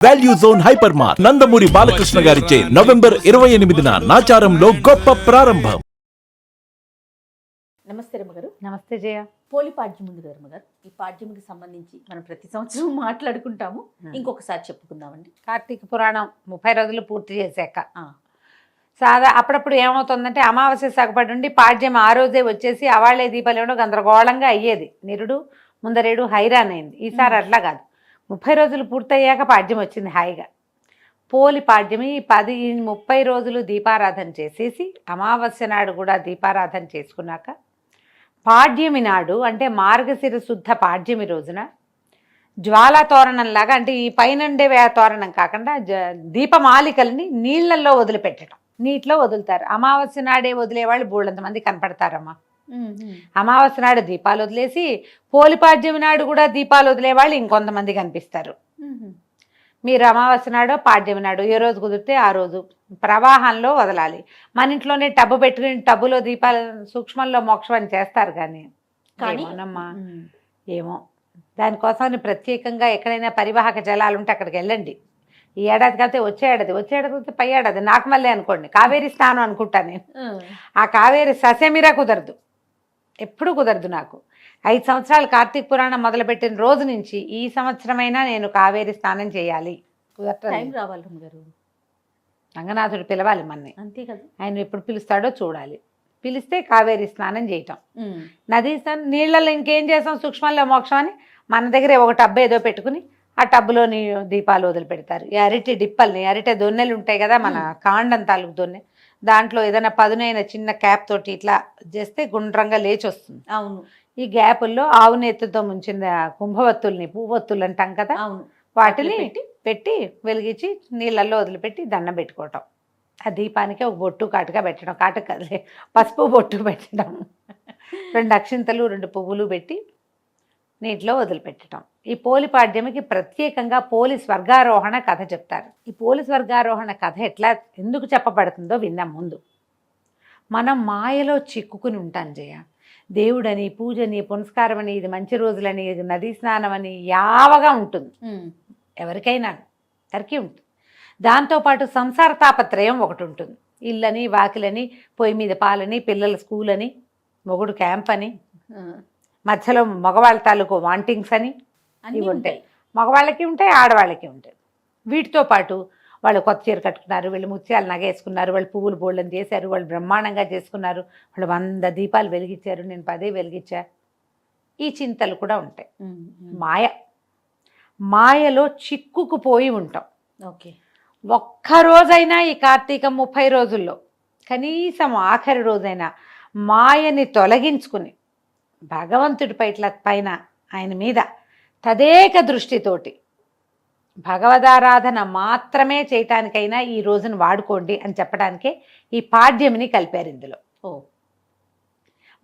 Value zone hyper mart Nandamuri Balakrishna గారిచే November 28న నాచారంలో గొప్ప ప్రారంభం. నమస్తే రమ్మగారు. నమస్తే జయ. పోలి పాడ్యం ఉంది కదా రమ్మగారు, ఈ పాడ్యంకి సంబంధించి మనం ప్రతి సంవత్సరం మాట్లాడుకుంటాము, ఇంకొకసారి చెప్పుకుందామండి. కార్తీక పురాణం 30 రోజులు పూర్తి చేశాక అప్పుడప్పుడు ఏమవుతుందంటే అమావాస్య సగపడి ఉండి పాడ్యం ఆ రోజే వచ్చేసి అవాళ్లే దీపాలు ఏమో గందరగోళంగా అయ్యేది. నిరుడు ముందరేడు హైరాన్ అయింది. ఈసారి అట్లా కాదు, 30 రోజులు పూర్తయ్యాక పాడ్యం వచ్చింది హాయిగా. పోలి పాడ్యం ఈ 30 రోజులు దీపారాధన చేసేసి అమావాస్య నాడు కూడా దీపారాధన చేసుకున్నాక పాడ్యమి నాడు అంటే మార్గశిర శుద్ధ పాడ్యమి రోజున జ్వాలా తోరణంలాగా, అంటే ఈ పైనండే తోరణం కాకుండా దీపమాలికల్ని నీళ్లలో వదిలిపెట్టడం. నీటిలో వదులుతారు. అమావాస్య నాడే వదిలేవాళ్ళు బోళ్ళంతమంది కనపడతారమ్మా. అమావాస్య నాడు దీపాలు వదిలేసి పోలిపాడ్యమి నాడు కూడా దీపాలు వదిలేవాళ్ళు ఇంకొంతమంది కనిపిస్తారు. మీరు అమావాస్య నాడు పాడ్యమి నాడు ఏ రోజు కుదిరితే ఆ రోజు ప్రవాహంలో వదలాలి. మన ఇంట్లోనే టబ్బు పెట్టుకుని టబ్బులో దీపాలు సూక్ష్మంలో మోక్షం అని చేస్తారు. కానీ ఏమోనమ్మా, ఏమో దానికోసం ప్రత్యేకంగా ఎక్కడైనా పరివాహక జలాలు ఉంటే అక్కడికి వెళ్ళండి. ఈ ఏడాది కాకపోతే వచ్చే ఏడాది పై ఏడాది నాకు మళ్ళీ అనుకోండి కావేరీ స్నానం అనుకుంటాను నేను. ఆ కావేరీ ససేమిరా కుదరదు, ఎప్పుడు కుదరదు నాకు. 5 సంవత్సరాలు కార్తీక పురాణం మొదలుపెట్టిన రోజు నుంచి ఈ సంవత్సరమైనా నేను కావేరీ స్నానం చేయాలి. టైం రావాలి గారు, రంగనాథుడు పిలవాలి మన్ని, అంతే కదా. ఆయన ఎప్పుడు పిలుస్తాడో చూడాలి. పిలిస్తే కావేరీ స్నానం చేయటం. నదీ స్నానం నీళ్ళల్లో ఇంకేం చేస్తాం, సూక్ష్మంలో మోక్షం అని మన దగ్గరే ఒక టబ్బు ఏదో పెట్టుకుని ఆ టబ్బులో దీపాలు వదిలిపెడతారు. ఈ అరటి డిప్పల్ని, అరటి దొన్నెలు ఉంటాయి కదా మన కాండం తాలూకు దొన్నె, దాంట్లో ఏదైనా పదునైన చిన్న క్యాప్ తోటి ఇట్లా చేస్తే గుండ్రంగా లేచి వస్తుంది. అవును. ఈ గ్యాపుల్లో ఆవు నెత్తుతో ముంచిన కుంభవత్తుల్ని, పువ్వొత్తులు అంటాం కదా, అవును, వాటిని పెట్టి వెలిగించి నీళ్ళల్లో వదిలిపెట్టి దండం పెట్టుకోవటం. ఆ దీపానికి ఒక బొట్టు కాటుగా పెట్టడం, కాటుక కదలే పసుపు బొట్టు పెట్టడం, 2 అక్షింతలు 2 పువ్వులు పెట్టి నీటిలో వదిలిపెట్టడం. ఈ పోలి పాడ్యమికి ప్రత్యేకంగా పోలి స్వర్గారోహణ కథ చెప్తారు. ఈ పోలి స్వర్గారోహణ కథ ఎందుకు చెప్పబడుతుందో విన్నాం. ముందు మనం మాయలో చిక్కుకుని ఉంటాం జయ. దేవుడని, పూజని, పునస్కారం అని, ఇది మంచి రోజులని, ఇది నదీ స్నానం అని యావగా ఉంటుంది ఎవరికైనా, అందరికీ ఉంటుంది. దాంతోపాటు సంసార తాపత్రయం ఒకటి ఉంటుంది. ఇల్లని, వాకిలని, పొయ్యి మీద పాలని, పిల్లల స్కూల్ అని, మొగుడు క్యాంప్ అని, మధ్యలో మగవాళ్ళ తాలూకు వాంటింగ్స్ అని ఇవి ఉంటాయి. మగవాళ్ళకి ఉంటాయి, ఆడవాళ్ళకి ఉంటాయి. వీటితో పాటు వాళ్ళు కొత్త చీర కట్టుకున్నారు, వీళ్ళు ముత్యాలు నగేసుకున్నారు, వాళ్ళు పువ్వులు బోళ్ళని చేశారు, వాళ్ళు బ్రహ్మాండంగా చేసుకున్నారు, వాళ్ళు 100 దీపాలు వెలిగించారు, నేను 10 వెలిగించా. ఈ చింతలు కూడా ఉంటాయి. మాయలో చిక్కుకుపోయి ఉంటాం. ఓకే. ఒక్కరోజైనా ఈ కార్తీక 30 రోజుల్లో కనీసం ఆఖరి రోజైనా మాయని తొలగించుకుని భగవంతుడి పైన ఆయన మీద తదేక దృష్టితోటి భగవదారాధన మాత్రమే చేయటానికైనా ఈ రోజును వాడుకోండి అని చెప్పడానికే ఈ పాడ్యమిని కలిపారు ఇందులో.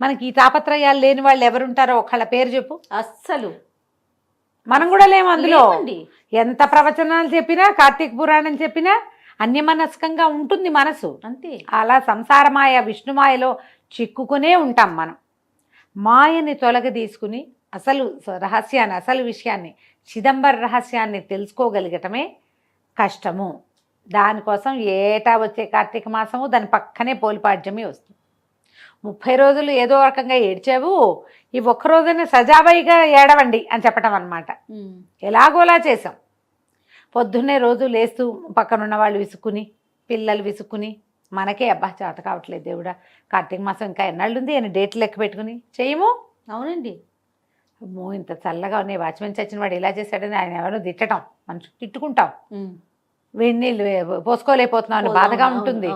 మనకి ఈ తాపత్రయాలు లేని వాళ్ళు ఎవరుంటారో ఒకళ్ళ పేరు చెప్పు. అస్సలు మనం కూడా లేము అందులో. ఎంత ప్రవచనాలు చెప్పినా, కార్తీక పురాణం చెప్పినా అన్యమనస్కంగా ఉంటుంది మనసు, అంతే. అలా సంసారమాయ విష్ణుమాయలో చిక్కుకునే ఉంటాం మనం. మాయని తొలగదీసుకుని అసలు రహస్యాన్ని, అసలు విషయాన్ని, చిదంబర రహస్యాన్ని తెలుసుకోగలిగటమే కష్టము. దానికోసం ఏటా వచ్చే కార్తీక మాసము దాని పక్కనే పోలిపాడ్యమి వస్తుంది. 30 రోజులు ఏదో రకంగా ఏడ్చావు, ఈ ఒక్కరోజునే సజావైగా ఏడవండి అని చెప్పటం అన్నమాట. ఎలాగోలా చేసాం. పొద్దున్నే రోజు లేస్తూ పక్కనున్న వాళ్ళు విసుక్కుని, పిల్లలు విసుక్కుని, మనకే అబ్బా చేత కావట్లేదు దేవుడా, కార్తీక మాసం ఇంకా ఎన్నాళ్ళు ఉంది అని డేట్లు లెక్క పెట్టుకుని చేయము. అవునండి. అమ్మో ఇంత చల్లగా ఉన్నాయి, వాచ్మెన్ చచ్చిన వాడు ఇలా చేశాడని ఆయన ఎవరో తిట్టడం, మనం తిట్టుకుంటాం. వేడి నీళ్ళు పోసుకోలేకపోతున్నాం అని బాధగా ఉంటుంది.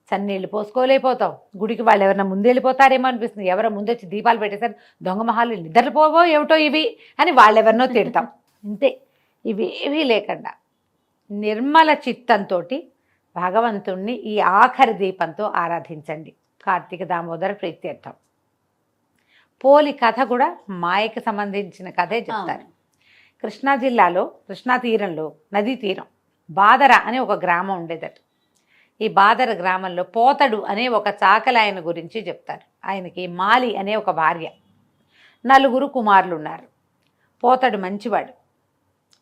చన్నీళ్ళు పోసుకోలేకపోతాం. గుడికి వాళ్ళు ఎవరైనా ముందు వెళ్ళిపోతారేమో అనిపిస్తుంది. ఎవరో ముందొచ్చి దీపాలు పెట్టేసరికి దొంగ మహాలు నిద్రలు పోవో ఏమిటో ఇవి అని వాళ్ళెవరినో తిడతాం. అంతే. ఇవి ఏవీ లేకుండా నిర్మల చిత్తంతో భగవంతుణ్ణి ఈ ఆఖరి దీపంతో ఆరాధించండి. కార్తీక దామోదర ప్రీత్యర్థం. పోలి కథ కూడా మాయకి సంబంధించిన కథే చెప్తారు. కృష్ణా జిల్లాలో, కృష్ణా తీరంలో, నదీ తీరం బాదర అనే ఒక గ్రామం ఉండేదట. ఈ బాదర గ్రామంలో పోతడు అనే ఒక చాకలాయన గురించి చెప్తారు. ఆయనకి మాలి అనే ఒక భార్య, 4 కుమారులు ఉన్నారు. పోతడు మంచివాడు,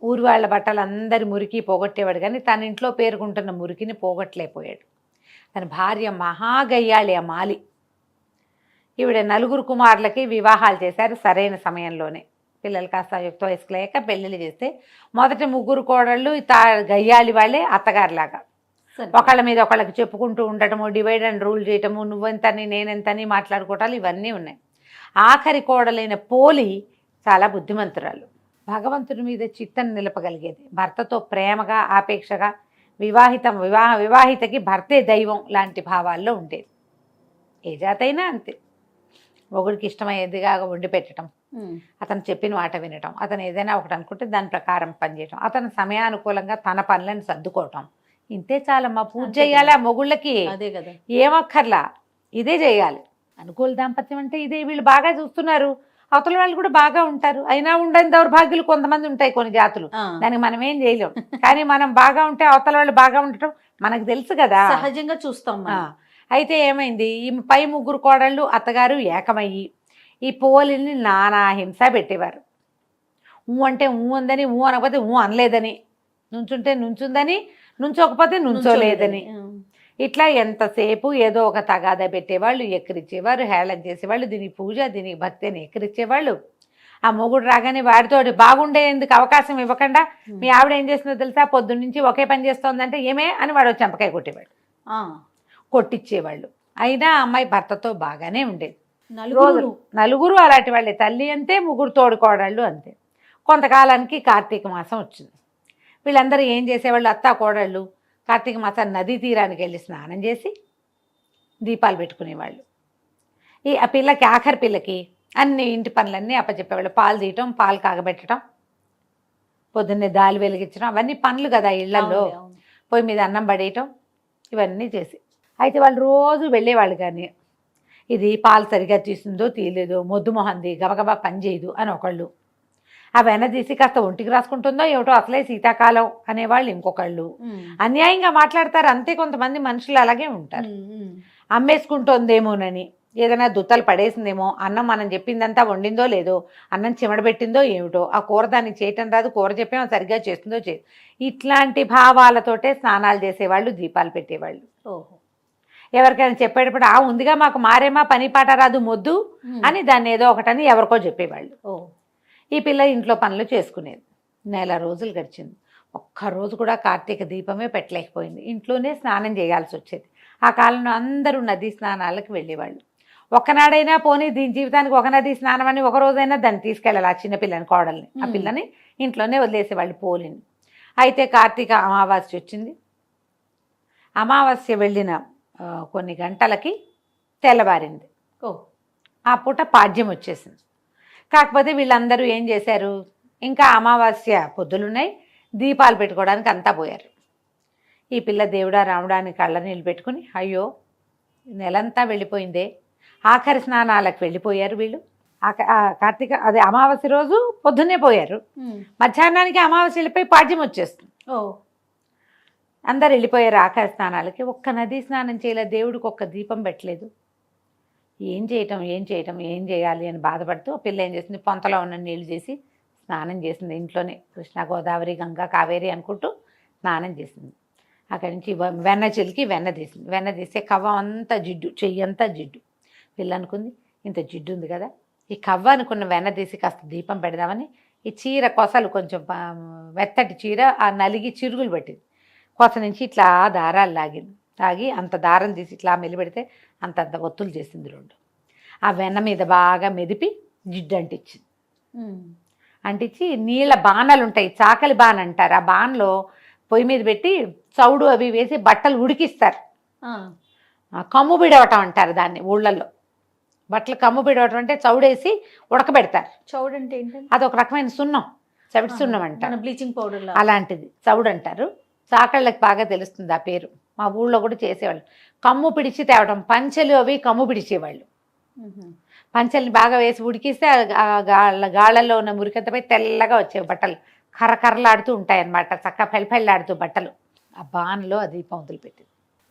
ఊరి వాళ్ళ బట్టలు అందరి మురికి పోగొట్టేవాడు, కానీ తన ఇంట్లో పేరుకుంటున్న మురికిని పోగొట్టలేకపోయాడు. తన భార్య మహాగయ్యాళి ఆ మాలి. ఈవిడ 4 కుమారులకి వివాహాలు చేశారు సరైన సమయంలోనే. పిల్లలు కాస్త యుక్త వయసుకు లేక పెళ్ళిళ్ళు చేస్తే మొదటి 3 కోడళ్ళు గయ్యాలి వాళ్ళే అత్తగారిలాగా ఒకళ్ళ మీద ఒకళ్ళకి చెప్పుకుంటూ ఉండటము, డివైడ్ అండ్ రూల్ చేయటము, నువ్వెంతని నేనెంతని మాట్లాడుకోవటాలు ఇవన్నీ ఉన్నాయి. ఆఖరి కోడలైన పోలి చాలా బుద్ధిమంతురాలు, భగవంతుడి మీద చిత్తను నిలపగలిగేది, భర్తతో ప్రేమగా ఆపేక్షగా, వివాహితకి భర్తే దైవం లాంటి భావాల్లో ఉండేది. ఏ జాతైనా అంతే. మొగుడికి ఇష్టమయ్యేదిగా వండి పెట్టడం, అతను చెప్పిన మాట వినటం, అతను ఏదైనా ఒకటి అనుకుంటే దాని ప్రకారం పనిచేయటం, అతను సమయానుకూలంగా తన పనులను సర్దుకోవటం, ఇంతే చాలమ్మా. పూజ చేయాలి ఆ మొగుళ్ళకి, అదే కదా, ఏమక్కర్లా, ఇదే చేయాలి. అనుకూల దాంపత్యం అంటే ఇదే. వీళ్ళు బాగా చూస్తున్నారు, అవతల వాళ్ళు కూడా బాగా ఉంటారు. అయినా ఉండని దౌర్భాగ్యులు కొంతమంది ఉంటాయి కొన్ని జాతులు, దానికి మనం ఏం చేయలేం. కానీ మనం బాగా ఉంటే అవతల వాళ్ళు బాగా ఉండటం మనకు తెలుసు కదా, సహజంగా చూస్తాం. అయితే ఏమైంది, ఈ పై 3 కోడళ్ళు అత్తగారు ఏకమయ్యి ఈ పోలిని నానా హింస పెట్టేవారు. అంటే ఉందని, అనకపోతే అనలేదని, నుంచుంటే నుంచుందని, నుంచోకపోతే నుంచోలేదని, ఇట్లా ఎంతసేపు ఏదో ఒక తగాదా పెట్టేవాళ్ళు, ఎక్కిరిచ్చేవారు, హేళన చేసేవాళ్ళు. దీనికి పూజ, దీనికి భక్తి అని ఎక్కిరిచ్చేవాళ్ళు. ఆ మొగుడు రాగానే వాడితోటి బాగుండేందుకు అవకాశం ఇవ్వకుండా, మీ ఆవిడ ఏం చేస్తుందో తెలుసా, పొద్దున్నుంచి ఒకే పని చేస్తోందంటే ఏమే అని వాడు చెంపకాయ కొట్టేవాడు, కొట్టించేవాళ్ళు. అయినా అమ్మాయి భర్తతో బాగానే ఉండేది. 4 అలాంటి వాళ్ళే. తల్లి అంతే, 3 తోడుకోడళ్ళు అంతే. కొంతకాలానికి కార్తీక మాసం వచ్చింది. వీళ్ళందరూ ఏం చేసేవాళ్ళు, అత్తా కోడళ్ళు కార్తీక మాసం నదీ తీరానికి వెళ్ళి స్నానం చేసి దీపాలు పెట్టుకునేవాళ్ళు. ఆ పిల్లకి, ఆఖరి పిల్లకి అన్ని ఇంటి పనులన్నీ అప్పచెప్పేవాళ్ళు. పాలు తీయటం, పాలు కాగబెట్టడం, పొద్దున్నే దాలి వెలిగించడం, అవన్నీ పనులు కదా ఇళ్లలో. పొయ్యి మీద అన్నం పడేయటం, ఇవన్నీ చేసి. అయితే వాళ్ళు రోజు వెళ్ళేవాళ్ళు, కానీ ఇది పాలు సరిగా తీసిందో తీయలేదో, మొద్దు మొహంది, గబగబా పని చేయదు అని ఒకళ్ళు, ఆ వెన్న తీసి కాస్త ఒంటికి రాసుకుంటుందో ఏమిటో, అసలే శీతాకాలం అనేవాళ్ళు ఇంకొకళ్ళు. అన్యాయంగా మాట్లాడతారు అంతే. కొంతమంది మనుషులు అలాగే ఉంటారు. అమ్మేసుకుంటోందేమోనని, ఏదైనా దుత్తలు పడేసిందేమో, అన్నం మనం చెప్పిందంతా వండిందో లేదో, అన్నం చిమడబెట్టిందో ఏమిటో, ఆ కూర దానికి చేయటం రాదు, కూర చెప్పామో సరిగ్గా చేస్తుందో చేయదు, ఇట్లాంటి భావాలతోటే స్నానాలు చేసేవాళ్ళు, దీపాలు పెట్టేవాళ్ళు. ఎవరికైనా చెప్పేటప్పుడు ఉందిగా మాకు మారేమా, పని పాట రాదు, మొద్దు అని దాన్ని ఏదో ఒకటని ఎవరికో చెప్పేవాళ్ళు. ఈ పిల్ల ఇంట్లో పనులు చేసుకునేది. 1 రోజులు గడిచింది. ఒక్కరోజు కూడా కార్తీక దీపమే పెట్టలేకపోయింది. ఇంట్లోనే స్నానం చేయాల్సి వచ్చేది. ఆ కాలంలో అందరూ నదీ స్నానాలకు వెళ్ళేవాళ్ళు. ఒక్కనాడైనా పోనీ దీని జీవితానికి ఒక నదీ స్నానం అని ఒక రోజైనా దాన్ని తీసుకెళ్ళాలి, ఆ చిన్నపిల్లని, కోడల్ని. ఆ పిల్లని ఇంట్లోనే వదిలేసేవాళ్ళు, పోలిని. అయితే కార్తీక అమావాస్య వచ్చింది. అమావాస్య వెళ్ళిన కొన్ని గంటలకి తెల్లవారింది. ఆ పూట పాడ్యం వచ్చేసింది. కాకపోతే వీళ్ళందరూ ఏం చేశారు, ఇంకా అమావాస్య పొద్దులున్నాయి, దీపాలు పెట్టుకోవడానికి అంతా పోయారు. ఈ పిల్ల దేవుడా రాముడా అని కళ్ళ నీళ్ళు పెట్టుకుని, అయ్యో నెలంతా వెళ్ళిపోయిందే, ఆఖరి స్నానాలకు వెళ్ళిపోయారు వీళ్ళు. కార్తీక అదే అమావాస్య రోజు పొద్దున్నే పోయారు, మధ్యాహ్నానికి అమావాస్య వెళ్ళిపోయి పాడ్యం వచ్చేస్తుంది. అందరు వెళ్ళిపోయారు ఆఖరి స్నానాలకి. ఒక్క నదీ స్నానం చేయలేదు, దేవుడికి ఒక్క దీపం పెట్టలేదు. ఏం చేయాలి అని బాధపడుతూ ఆ పిల్ల ఏం చేసింది, పొంతలో ఉన్న నీళ్లు చేసి స్నానం చేసింది. ఇంట్లోనే కృష్ణ, గోదావరి, గంగా, కావేరి అనుకుంటూ స్నానం చేసింది. అక్కడి నుంచి వెన్న చిలికి వెన్న తీసింది. వెన్న తీస్తే కవ్వ అంతా జిడ్డు, చెయ్యంతా జిడ్డు. పిల్ల అనుకుంది, ఇంత జిడ్డు ఉంది కదా, ఈ కవ్వ అనుకున్న వెన్న తీసి కాస్త దీపం పెడదామని ఈ చీర కొసలు కొంచెం మెత్తటి చీర ఆ నలిగి చిరుగులు పట్టింది. కొస నుంచి ఇట్లా దారాలు లాగి అంత దారం తీసి ఇట్లా మెలిపెడితే అంతంత ఒత్తులు చేసింది 2. ఆ వెన్న మీద బాగా మెదిపి జిడ్డు అంటించింది. అంటించి నీళ్ళ బాణలు ఉంటాయి, చాకలి బాణ అంటారు, ఆ బాణలో పొయ్యి మీద పెట్టి చౌడు అవి వేసి బట్టలు ఉడికిస్తారు. కమ్ము బిడవటం అంటారు దాన్ని ఊళ్ళల్లో. బట్టలు కమ్ము బిడవటం అంటే చౌడేసి ఉడకబెడతారు. చౌడు అంటే ఏంటంటే అదొక రకమైన సున్నం, చవిటి సున్నం అంటారు, బ్లీచింగ్ పౌడర్ అలాంటిది చౌడు అంటారు. చాకళ్ళకి బాగా తెలుస్తుంది ఆ పేరు. మా ఊళ్ళో కూడా చేసేవాళ్ళు. కమ్ము పిడిచి తేవడం, పంచెలు అవి కమ్ము పిడిచేవాళ్ళు. పంచెల్ని బాగా వేసి ఉడికిస్తే గాళ్ళల్లో ఉన్న మురికంతపై తెల్లగా వచ్చేవి బట్టలు, కర్రకర్రలాడుతూ ఉంటాయన్నమాట, చక్కగా పెళ్ళపెళ్ళాడుతూ బట్టలు. ఆ బాన్లో ఆ దీపం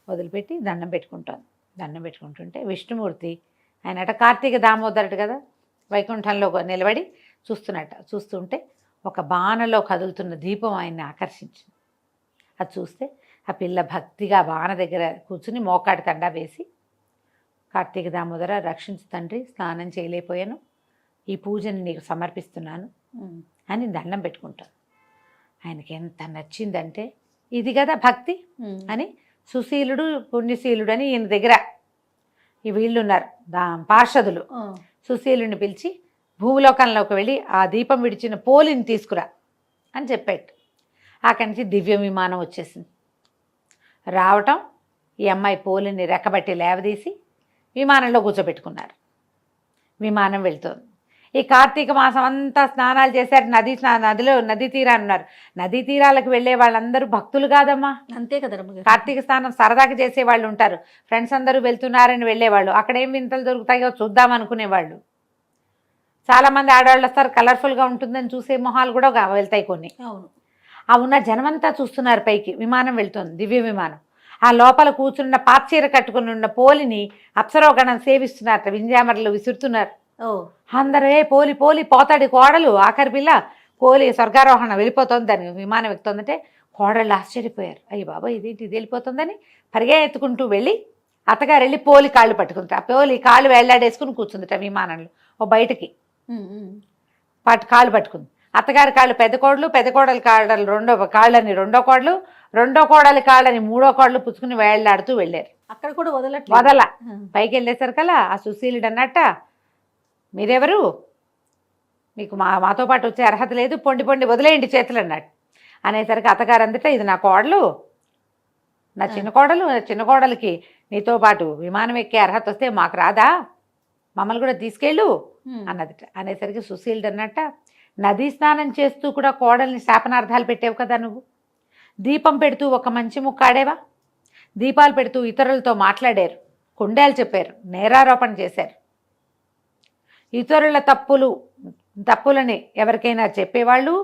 వదిలిపెట్టి దండం పెట్టుకుంటాను. దండం పెట్టుకుంటుంటే విష్ణుమూర్తి ఆయనట కార్తీక దామోదరుడు కదా, వైకుంఠంలో నిలబడి చూస్తుంటే ఒక బాణలో కదులుతున్న దీపం ఆయన్ని ఆకర్షించింది. అది చూస్తే ఆ పిల్ల భక్తిగా బాణ దగ్గర కూర్చుని మోకాడి తండా వేసి, కార్తీక దామోదర రక్షించు తండ్రి, స్నానం చేయలేకపోయాను, ఈ పూజని నీకు సమర్పిస్తున్నాను అని దండం పెట్టుకుంటాను. ఆయనకి ఎంత నచ్చిందంటే, ఇది కదా భక్తి అని సుశీలుడు పుణ్యశీలుడు అని ఈయన దగ్గర ఈ వీళ్ళున్నారు పార్షదులు, సుశీలుని పిలిచి భూలోకంలోకి వెళ్ళి ఆ దీపం విడిచిన పోలిని తీసుకురా అని చెప్పాడు. అక్కడి నుంచి దివ్య విమానం వచ్చేసింది. రావటం, ఈ అమ్మాయి పోలిని రెక్కబట్టి లేవదీసి విమానంలో కూర్చోబెట్టుకున్నారు. విమానం వెళ్తుంది. ఈ కార్తీక మాసం అంతా స్నానాలు చేశారు. నది తీరాలు ఉన్నారు. నదీ తీరాలకు వెళ్ళే వాళ్ళందరూ భక్తులు కాదమ్మా. అంతే కదా రమ్మగారు. కార్తీక స్నానం సరదాగా చేసే వాళ్ళు ఉంటారు. ఫ్రెండ్స్ అందరూ వెళ్తున్నారని వెళ్ళేవాళ్ళు. అక్కడ ఏం వింతలు దొరుకుతాయో చూద్దాం అనుకునేవాళ్ళు. చాలామంది ఆడవాళ్ళు వస్తారు, కలర్ఫుల్గా ఉంటుందని చూసే మొహాలు కూడా వెళ్తాయి కొన్ని. అవును. ఆ ఉన్న జనమంతా చూస్తున్నారు పైకి. విమానం వెళ్తుంది, దివ్య విమానం. ఆ లోపల కూర్చున్న పాచీర కట్టుకుని ఉన్న పోలిని అప్సరోగణం సేవిస్తున్నారు, వింజామరలు విసురుతున్నారు. అందరే పోలి పోలి పోతాడు కోడలు, ఆఖరి పిల్ల పోలి స్వర్గారోహణ వెళ్ళిపోతుంది, దాని విమానం ఎక్కుతుందంటే కోడళ్ళు ఆశ్చర్యపోయారు. అయ్యి బాబా ఇదేంటి ఇది వెళ్ళిపోతుందని పరిగెత్తుకుంటూ వెళ్ళి అత్తగారు వెళ్ళి పోలి కాళ్ళు పట్టుకుంటారు. ఆ పోలి కాళ్ళు వేళ్లాడేసుకుని కూర్చుందిట విమానంలో ఓ బయటకి కాళ్ళు పట్టుకుంది. అత్తగారి కాళ్ళు పెద్ద కోడలు, పెద్ద కోడలి కాళ్ళని రెండో కోడలు, రెండో కోడలి కాళ్ళని మూడో కోడలు పుచ్చుకుని వేళ్లాడుతూ వెళ్ళారు. అక్కడ కూడా వదల పైకి వెళ్ళేసరికల్లా ఆ సుశీలుడు అన్నట్ట, మీరెవరు, మీకు మాతో పాటు వచ్చే అర్హత లేదు, పొండి పొండి వదిలేయండి చేతులు అన్నట్టు. అనేసరికి అత్తగారు అందుట, ఇది నా కోడలు, నా చిన్న కోడలు, నా చిన్న కోడలికి నీతో పాటు విమానం ఎక్కే అర్హత వస్తే మాకు రాదా, మమ్మల్ని కూడా తీసుకెళ్ళు అన్నదిట. అనేసరికి సుశీలుడు అన్నట్ట, నదీ స్నానం చేస్తూ కూడా కోడల్ని శాపనార్థాలు పెట్టావు కదా నువ్వు, దీపం పెడుతూ ఒక మంచి ముక్కాడేవా, దీపాలు పెడుతూ ఇతరులతో మాట్లాడారు, కుండాలు చెప్పారు, నేరారోపణ చేశారు, ఇతరుల తప్పులని ఎవరికైనా చెప్పేవాళ్ళు,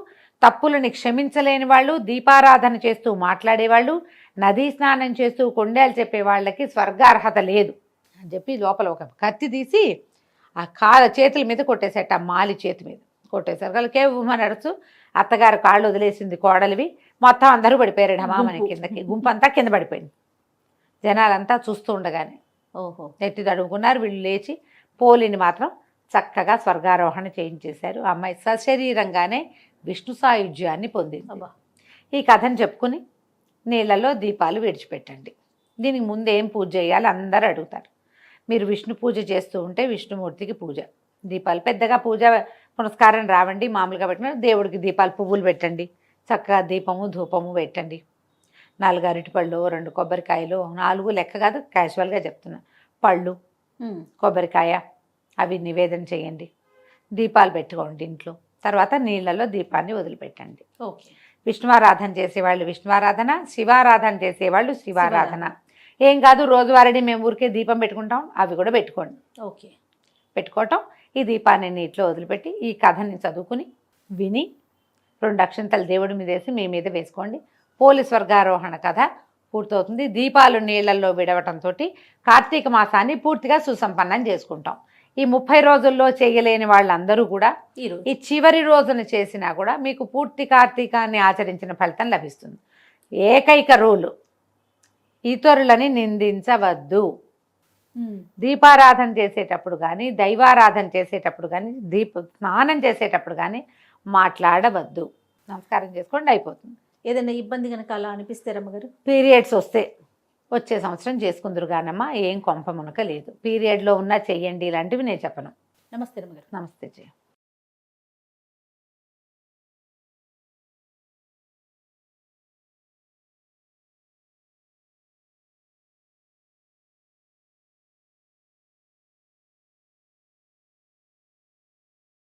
తప్పులని క్షమించలేని వాళ్ళు, దీపారాధన చేస్తూ మాట్లాడేవాళ్ళు, నదీ స్నానం చేస్తూ కొండేలు చెప్పే వాళ్ళకి స్వర్గార్హత లేదు అని చెప్పి లోపల ఒక కత్తి తీసి ఆ చేతుల మీద కొట్టేసేట, ఆ మాలి చేతి మీద కొట్టేశారు. వాళ్ళకే ఉమ్మని అడుచు అత్తగారు కాళ్ళు వదిలేసింది కోడలివి, మొత్తం అందరూ పడిపోయారు ఢమామని కిందకి, గుంపంతా కింద పడిపోయింది. జనాలంతా చూస్తూ ఉండగానే ఎత్తి తడుముకున్నారు. వీళ్ళు లేచి పోలిని మాత్రం చక్కగా స్వర్గారోహణ చేయించేశారు. ఆ అమ్మాయి సశరీరంగానే విష్ణు సాయుధ్యాన్ని పొందింది. ఈ కథను చెప్పుకుని నీళ్ళలో దీపాలు విడిచిపెట్టండి. దీనికి ముందు ఏం పూజ చేయాలి అందరూ అడుగుతారు. మీరు విష్ణు పూజ చేస్తూ ఉంటే విష్ణుమూర్తికి పూజ, దీపాలు పెద్దగా పూజ పునస్కారం రావండి, మామూలుగా పెట్టిన దేవుడికి దీపాలు పువ్వులు పెట్టండి, చక్కగా దీపము ధూపము పెట్టండి, 4 అరటిపళ్ళు, 2 కొబ్బరికాయలు, 4 లెక్క కాదు క్యాజువల్గా చెప్తున్నా, పళ్ళు కొబ్బరికాయ అవి నివేదన చేయండి, దీపాలు పెట్టుకోండి ఇంట్లో. తర్వాత నీళ్ళలో దీపాన్ని వదిలిపెట్టండి. విష్ణువారాధన చేసేవాళ్ళు విష్ణువారాధన, శివారాధన చేసేవాళ్ళు శివారాధన. ఏం కాదు రోజువారీ మేము ఊరికే దీపం పెట్టుకుంటాం, అవి కూడా పెట్టుకోండి. పెట్టుకోవటం, ఈ దీపాన్ని నీటిలో వదిలిపెట్టి ఈ కథని చదువుకుని విని 2 అక్షంతలు దేవుడి మీద వేసి మీ మీద వేసుకోండి. పోలి స్వర్గారోహణ కథ పూర్తవుతుంది. దీపాలు నీళ్లలో విడవటంతో కార్తీక మాసాన్ని పూర్తిగా సుసంపన్నం చేసుకుంటాం. ఈ 30 రోజుల్లో చేయలేని వాళ్ళందరూ కూడా ఈ చివరి రోజున చేసినా కూడా మీకు పూర్తి కార్తీకాన్ని ఆచరించిన ఫలితం లభిస్తుంది. ఏకైక రూలు, ఇతరులని నిందించవద్దు. దీపారాధన చేసేటప్పుడు కానీ, దైవారాధన చేసేటప్పుడు కానీ, స్నానం చేసేటప్పుడు కానీ మాట్లాడవద్దు. నమస్కారం చేసుకోండి, అయిపోతుంది. ఏదైనా ఇబ్బంది కనుక అలా అనిపిస్తే రమ్మగారు, పీరియడ్స్ వస్తే వచ్చే సంవత్సరం చేసుకుందరు కానమ్మా, ఏం కొంప మునక లేదు. పీరియడ్లో ఉన్నా చెయ్యండి, ఇలాంటివి నేను చెప్పను. నమస్తే రమ్మగారు. నమస్తే జయ.